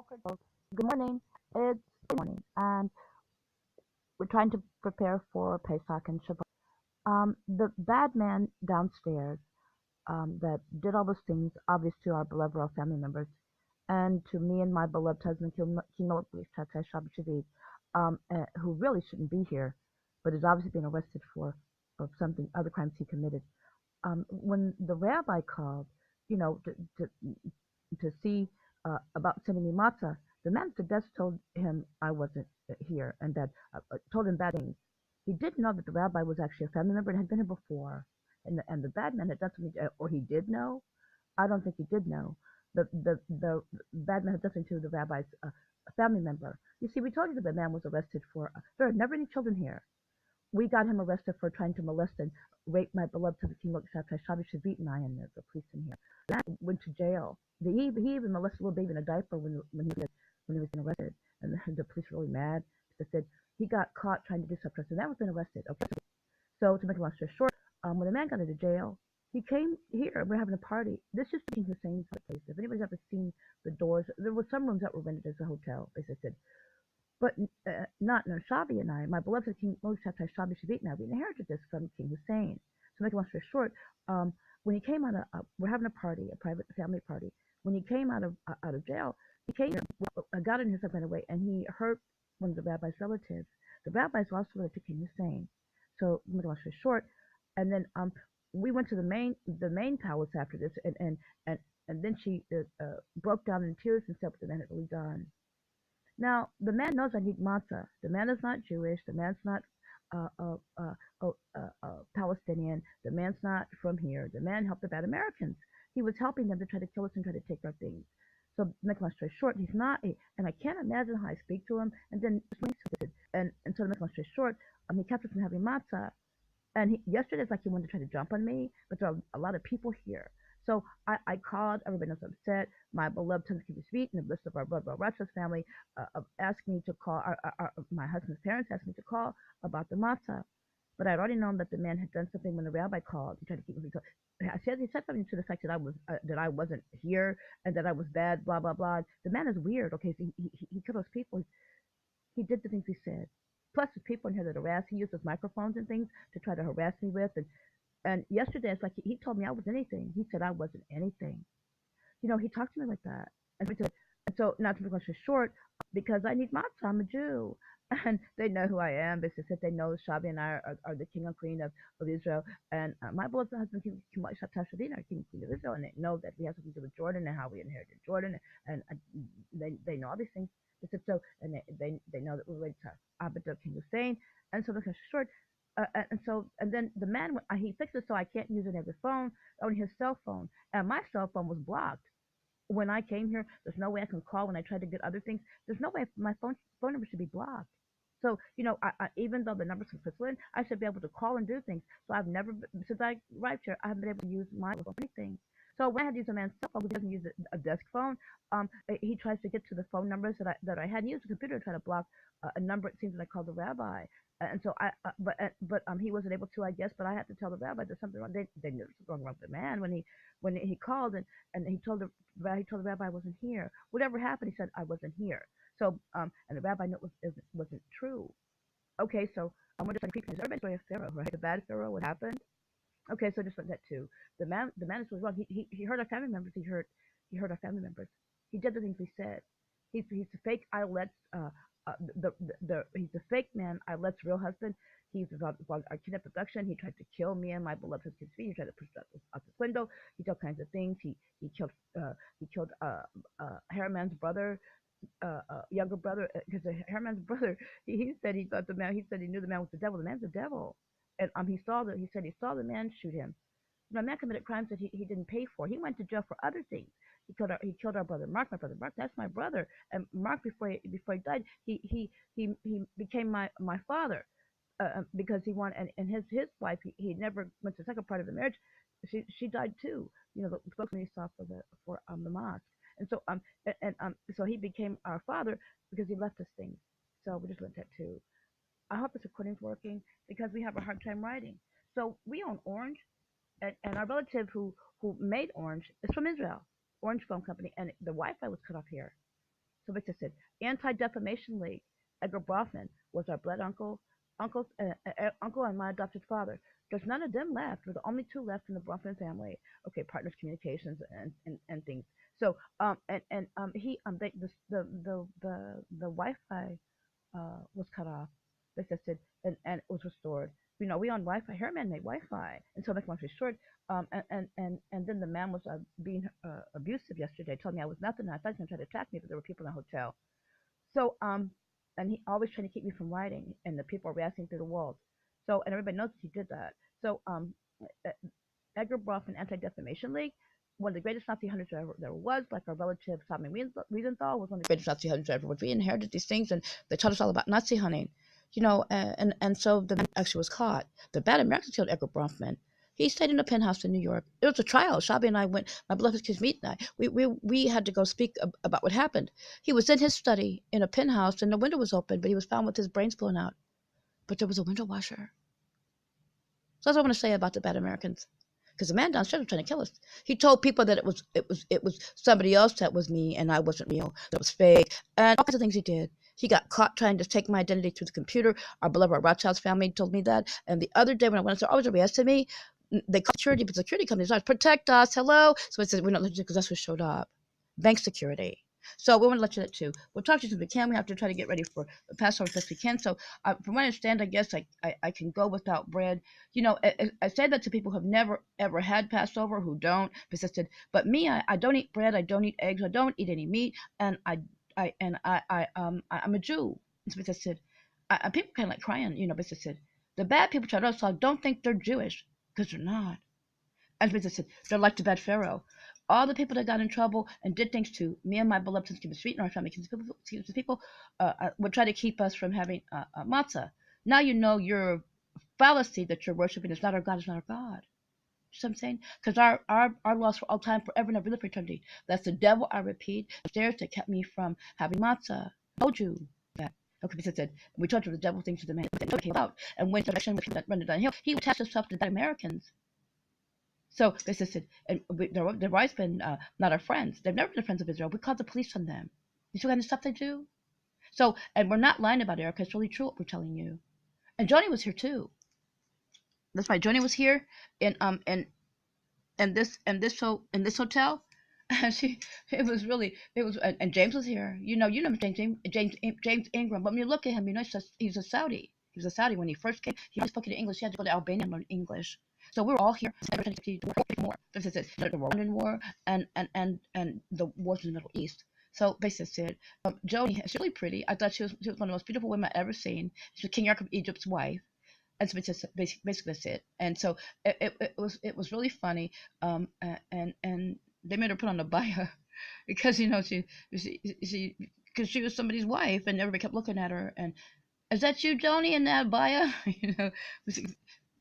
Good morning. It's morning, and we're trying to prepare for Pesach and SHABBAT. The bad man downstairs that did all those things, obvious to our beloved royal family members, and to me and my beloved husband, who really shouldn't be here, but is obviously being arrested for of something, other crimes he committed. When the rabbi called, you know, to see about sending me matzah, the man at the desk told him I wasn't here and that told him bad things. He didn't know that the rabbi was actually a family member and had been here before, and the bad man had done something, or he did know. I don't think he did know. The bad man had done something to the rabbi's family member. You see, we told you that the man was arrested for. There are never any children here. We got him arrested for trying to molest and rape my beloved to the king and I and the police in here. That went to jail. He even molested a little baby in a diaper when he was arrested, and the police were really mad. They said he got caught trying to do something. So that was been arrested. Okay. So to make a long story short, when the man got into jail, he came here. We're having a party. This is King Hussein's place. If anybody's ever seen the doors, there were some rooms that were rented as a hotel. They said, but not Shabi and I, my beloved King Moshe Shabi Shavit and I, we inherited this from King Hussein. So make a long story short, when he came out of, we're having a party, a private family party. When he came out of jail, he came here, got in his right away, and he hurt one of the rabbi's relatives. The rabbis were also related to King Hussein. So make a long story short, and then we went to the main palace after this, and then she broke down in tears and said what the man had really done. Now, the man knows I need matzah. The man is not Jewish. The man's not Palestinian. The man's not from here. The man helped the bad Americans. He was helping them to try to kill us and try to take our things. So, to make a long story short, he's not, and I can't imagine how I speak to him. And then, and so to make a long story short, he kept us from having matzah. And yesterday, it's like he wanted to try to jump on me, but there are a lot of people here. So I called, everybody was upset. My beloved Tanzania Sweet and the list of our brother Rochester's family asked me to call, my husband's parents asked me to call about the matzah. But I'd already known that the man had done something when the rabbi called. He tried to keep me. He said something to the fact that I wasn't here and that I was bad, blah blah blah. The man is weird. Okay, so he killed those people. He did the things he said. Plus, there's people in here that harass. He uses microphones and things to try to harass me with. And yesterday, it's like he told me I was anything. He said I wasn't anything. He talked to me like that. And so, not to make it short, because I need matzah, I'm a Jew. And they know who I am. They said they know Shabi and I are the king and queen of Israel. And my beloved husband, King Shavit, are king and queen of Israel. And they know that we have something to do with Jordan and how we inherited Jordan. And they know all these things. They said so, and they know that we're related to Abba King Hussein. And so, looking short, and then the man, he fixed it so I can't use any other phone, only his cell phone, and my cell phone was blocked. When I came here, there's no way I can call. When I tried to get other things, there's no way my phone number should be blocked. So even though the number's from Switzerland, I should be able to call and do things. So I've never, since I arrived here, I haven't been able to use my phone for anything. So when I had to use a man's cell phone, he doesn't use a desk phone. He tries to get to the phone numbers that I had. He used a computer to try to block a number. It seems that I called the rabbi, and so but he wasn't able to, I guess. But I had to tell the rabbi there's something wrong. They knew something wrong with the man when he called and he told the rabbi I wasn't here. Whatever happened, he said I wasn't here. So and the rabbi knew it wasn't true. Okay, so I'm just like creeping. Everybody's story of Pharaoh, right? The bad Pharaoh. What happened? Okay, so just like that too. The man is wrong. He hurt our family members. He hurt our family members. He did the things he said. He's a fake Eilet's he's a fake man. Eilet's real husband. He's involved our kidnap abduction. He tried to kill me and my beloved husband's feet. He tried to push us out this window. He did all kinds of things. He killed Harriman's brother, younger brother, because Harriman's brother. He said he thought the man. He said he knew the man was the devil. The man's the devil. And he said he saw the man shoot him. The man committed crimes that he didn't pay for. He went to jail for other things. He killed our brother Mark, my brother Mark. That's my brother. And Mark, before he died, he became my father because he wanted. And his wife, he never went to the second part of the marriage. She died too. The spokesman he saw for the mosque. And so so he became our father because he left us things. So we just learned that too. I hope this recording's working because we have a hard time writing. So we own Orange, and our relative who made Orange is from Israel, Orange Phone Company, and the Wi-Fi was cut off here. So it said, Anti-Defamation League. Edgar Bronfman was our blood uncle and my adopted father. There's none of them left. We're the only two left in the Bronfman family. Okay, Partners Communications and things. So he the Wi-Fi was cut off. They said and it was restored. We on Wi-Fi. Hairman made Wi-Fi, and so make long story short, and then the man was being abusive yesterday. Told me I was nothing. I thought he was gonna try to attack me, but there were people in the hotel. So and he always trying to keep me from writing, and the people are reacting through the walls. So and everybody knows that he did that. So uh, Edgar Bronfman Anti-Defamation League, one of the greatest Nazi hunters there was, like our relative Simon Wiesenthal was one of the greatest Nazi hunters ever was. We inherited these things, and they taught us all about Nazi hunting, and so the man actually was caught. The bad Americans killed Edgar Bronfman. He stayed in a penthouse in New York. It was a trial. Shabby and I went, my beloved kids meet and we had to go speak about what happened. He was in his study in a penthouse, and the window was open, but he was found with his brains blown out. But there was a window washer. So that's what I want to say about the bad Americans. Because the man downstairs was trying to kill us. He told people that it was somebody else that was me and I wasn't real. That was fake. And all kinds of things he did. He got caught trying to take my identity through the computer. Our beloved Rothschild's family told me that. And the other day when I went upstairs, always arrested me. They called security, but security companies started, protect us, hello. So I said, we're not letting you because that's what showed up. Bank security. So we want to let you that too. We'll talk to you as we can. We have to try to get ready for Passover as best we can. So from what I understand, I guess I can go without bread. I say that to people who have never ever had Passover, who don't persisted. But me, I don't eat bread. I don't eat eggs. I don't eat any meat. And I'm a Jew. So persisted. People kind of like crying, persisted. The bad people try to also don't think they're Jewish because they're not. As I said, they're like the bad Pharaoh. All the people that got in trouble and did things to me and my beloved Thanksgiving Street in our family, people would try to keep us from having matzah. Now you know your fallacy that you're worshiping is not our God, is not our God. You know what I'm saying? Because our laws for all time, forever, and ever, live for eternity. That's the devil, I repeat, upstairs that kept me from having matzah. I told you that. Okay, because I said, we told you the devil thinks to the man that came out. And when the election was running downhill, he attached himself to the Americans. So they said, and they've always been not our friends. They've never been friends of Israel. We called the police on them. You see what kind of stuff they do? So, and we're not lying about Erica. It's really true what we're telling you. And Joni was here too. That's right. Joni was here in this hotel. And and James was here. You know James Ingram. But when you look at him, he's a Saudi. He was a Saudi when he first came. He only spoke English. He had to go to Albania and learn English. So we're all here. More. This is it. The Rwandan War and the wars in the Middle East. So basically, Joni, she's really pretty. I thought she was one of the most beautiful women I've ever seen. She was King Yark of Egypt's wife. And so it's basically that's it. And so it was really funny. And they made her put on a baya because she because she was somebody's wife, and everybody kept looking at her. And is that you, Joni, in that baya?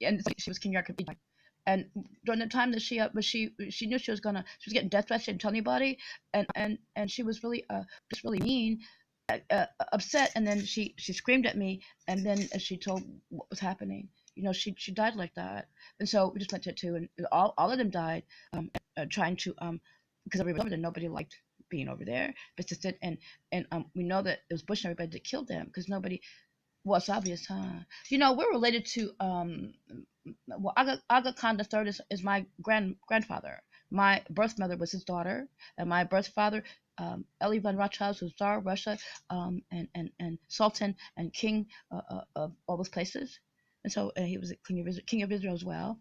And she was King Yark of Egypt. And during the time that she knew she was getting death threats. She didn't tell anybody, and she was really just really mean, upset, and then she screamed at me, and then she told what was happening. She died like that, and so we just went to it too, and all of them died, trying to because everybody over there, nobody liked being over there, but just it, and we know that it was Bush and everybody that killed them because nobody. Well, it's obvious, huh? We're related to Aga Khan III is my grandfather. My birth mother was his daughter, and my birth father, Eli von Rothschild, was Tsar of Russia, and Sultan and King of all those places. And so he was King of Israel as well,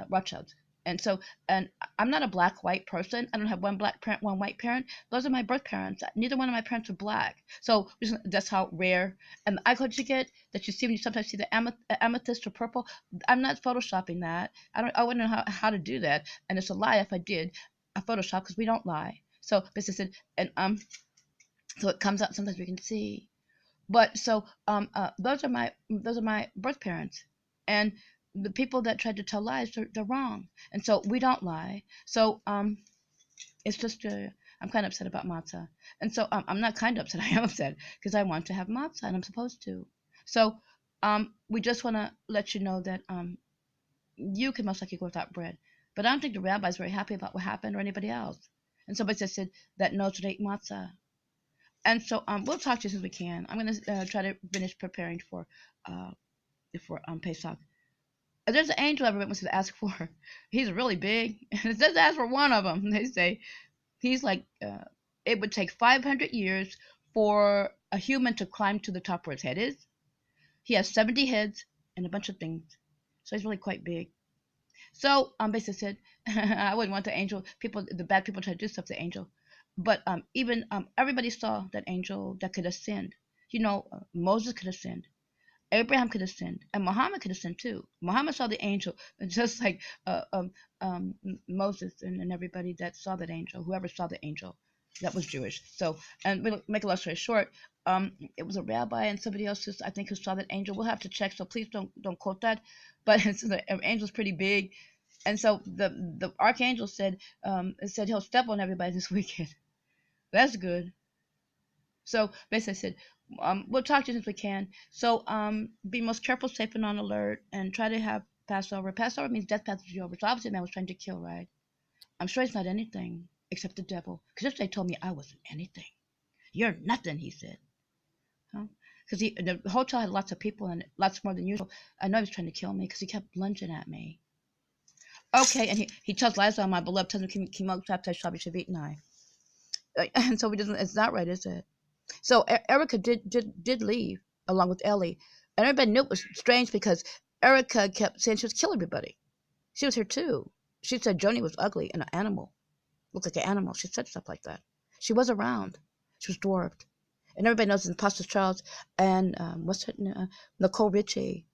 Rothschild. And so, and I'm not a black-white person. I don't have one black parent, one white parent. Those are my birth parents. Neither one of my parents are black. So that's how rare. And the eye color you get that you see when you sometimes see the amethyst or purple, I'm not photoshopping that. I wouldn't know how to do that. And it's a lie if I did. I Photoshop because we don't lie. So this is it. And so it comes out sometimes we can see. But so those are my birth parents. And the people that tried to tell lies, they're wrong. And so we don't lie. So it's just I'm kind of upset about matzah. And so I'm not kind of upset. I am upset because I want to have matzah and I'm supposed to. So we just want to let you know that you can most likely go without bread. But I don't think the rabbi's very happy about what happened or anybody else. And somebody said that knows to eat matzah. And so we'll talk to you as we can. I'm gonna try to finish preparing for Pesach. There's an angel everyone wants to ask for. He's really big. It says ask for one of them. They say he's like it would take 500 years for a human to climb to the top where his head is. He has 70 heads and a bunch of things, so he's really quite big. So basically said, I wouldn't want the angel. The bad people try to do stuff to the angel, but even everybody saw that angel that could ascend. Moses could ascend. Abraham could ascend, and Muhammad could ascend too. Muhammad saw the angel, just like Moses and everybody that saw that angel, whoever saw the angel, that was Jewish. So, and we'll make a long story short, it was a rabbi and somebody else I think who saw that angel. We'll have to check, so please don't quote that. But the angel's pretty big, and so the archangel said he'll step on everybody this weekend. That's good. So basically, I said, we'll talk to you as we can. So be most careful, safe, and on alert, and try to have Passover. Passover means death passes you over. So obviously, the man was trying to kill, right? I'm sure he's not anything except the devil. Because yesterday told me I wasn't anything. You're nothing, he said. Because the hotel had lots of people and lots more than usual. I know he was trying to kill me because he kept lunging at me. Okay, and he tells lies on my beloved, tells me, and so it's not right, is it? So Erica did leave along with Ellie, and everybody knew it was strange because Erica kept saying she was killing everybody. She was here too. She said Joni was ugly and an animal, looked like an animal. She said stuff like that. She was around. She was dwarfed, and everybody knows Imposter Charles and Nicole Richie.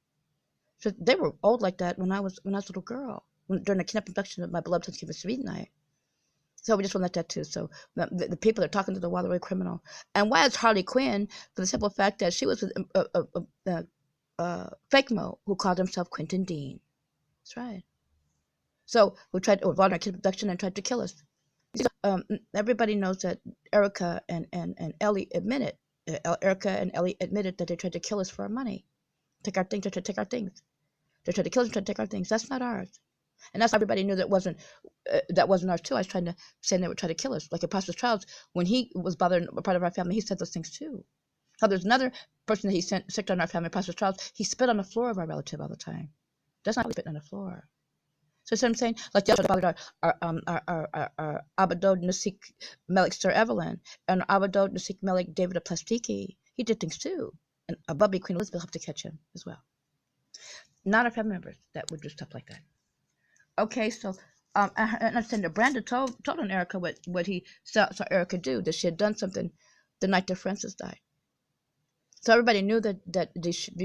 So they were old like that when I was a little girl, during the kidnapping abduction of my beloved Thanksgiving sweet night. So we just want to let that too. So the people that are talking to the Waterway criminal. And why is Harley Quinn? For the simple fact that she was fake Mo who called himself Quentin Dean. That's right. So who tried to involve our kid abduction and tried to kill us. Everybody knows that Erica and Ellie admitted. Erica and Ellie admitted that they tried to kill us for our money. Take our things. They tried to take our things. They tried to kill us and tried to take our things. That's not ours. And that's everybody knew that wasn't ours too. I was trying to say they were trying to kill us. Like Apostle Charles, when he was bothering a part of our family, he said those things too. So there's another person that he sicked on our family, Apostle Charles. He spit on the floor of our relative all the time. That's not spitting on the floor. So that's what I'm saying. Like the other bothered our Abadod Nasik Melik Sir Evelyn and Abadod Nasik Melik David of Plastiki. He did things too. And a Bubby Queen Elizabeth helped to catch him as well. Not our family members that would do stuff like that. Okay, so I understand that Brandon told on Erica what he saw Erica do, that she had done something the night that Francis died. So everybody knew that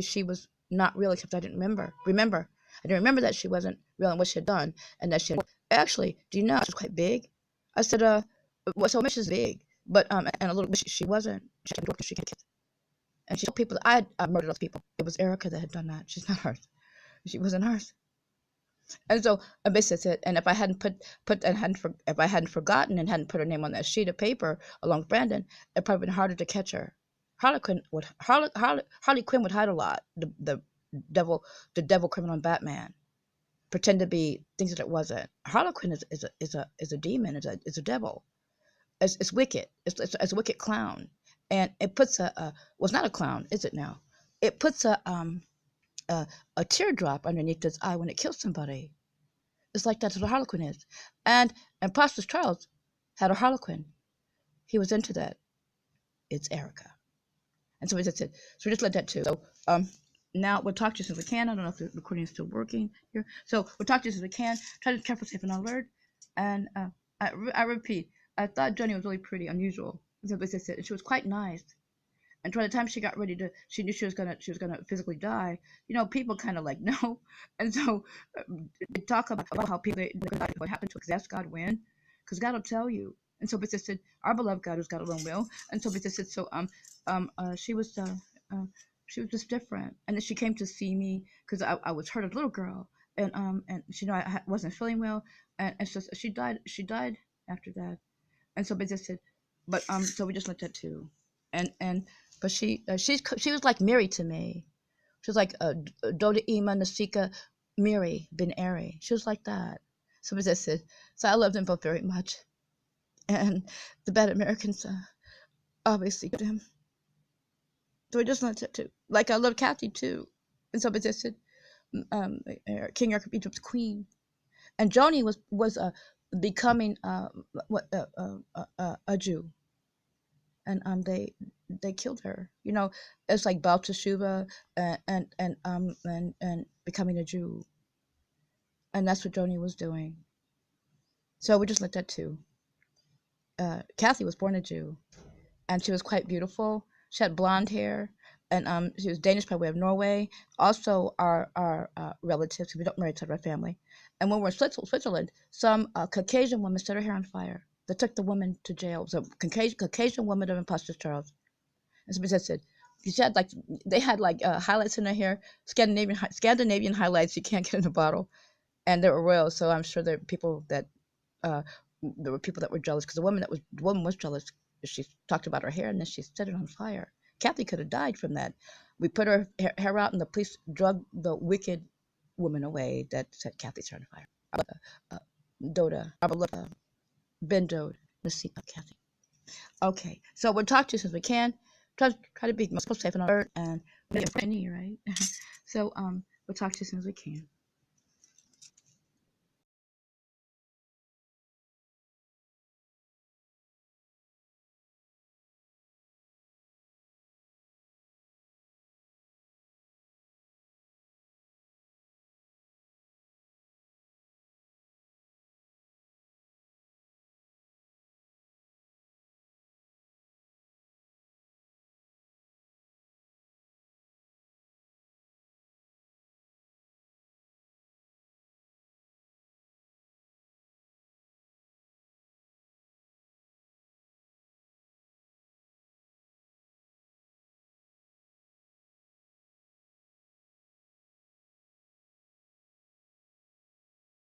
she was not real, except I didn't remember. I didn't remember that she wasn't real and what she had done, and that she had, actually, do you know, she was quite big. I said, well, so Miss is big, but and a little bit she wasn't. She had kids, and she told people that I had murdered those people. It was Erica that had done that. She's not hers. She wasn't hers. And so basically said, and if I hadn't if I hadn't forgotten and hadn't put her name on that sheet of paper along with Brandon, it'd probably been harder to catch her. Harley Quinn would hide a lot. The devil criminal and Batman pretend to be things that it wasn't. Harley Quinn is a demon. Is a devil. It's wicked. It's a wicked clown, and it puts well, it's not a clown, is it now? It puts a teardrop underneath his eye when it kills somebody. It's like that's what a Harlequin is. And Pastor Charles had a Harlequin. He was into that. It's Erica. And so that's it. So we just let that too. So now we'll talk to you as soon as we can. I don't know if the recording is still working here. So we'll talk to you as soon as we can. Try to be careful, safe, and alert. And I repeat, I thought Johnny was really pretty, unusual. So basically said she was quite nice. And by the time she got ready to, she knew she was gonna physically die. People kind of like no, and so they talk about how people what happened to us. Ask God when, because God will tell you. And so Bishop said, our beloved God who's got a own will. And so Bishop said, she was just different. And then she came to see me because I was hurt as a little girl, and she I wasn't feeling well, and so she died after that. And so Bishop said, but so we just let that too, but she was like Mary to me. She was like Doda Ima Nasika Miri bin Eri. She was like that. So as I said, so I loved them both very much. And the bad Americans obviously to him. So we just learned that too. Like I love Kathy too. And so it said, King Arthur Egypt's queen. And Joni was becoming a Jew. And they killed her. You know, it's like Baal Teshuva and becoming a Jew. And that's what Joni was doing. So we just looked at too. Kathy was born a Jew, and she was quite beautiful. She had blonde hair, and she was Danish by way of Norway. Also, our relatives, we don't marry to our family. And when we were in Switzerland, some Caucasian woman set her hair on fire. They took the woman to jail. So Caucasian woman of Imposter Charles. And somebody said, she had like they had like highlights in her hair, Scandinavian highlights you can't get in a bottle, and they were royal. So I'm sure there were people that were jealous because the woman was jealous. She talked about her hair and then she set it on fire. Kathy could have died from that. We put her hair out and the police drug the wicked woman away that set Kathy's hair on fire. Doda, Ben Dode, Kathy. Okay, so we'll talk to you as we can. Try to be most safe and alert, and we have any right. So we'll talk to you as soon as we can.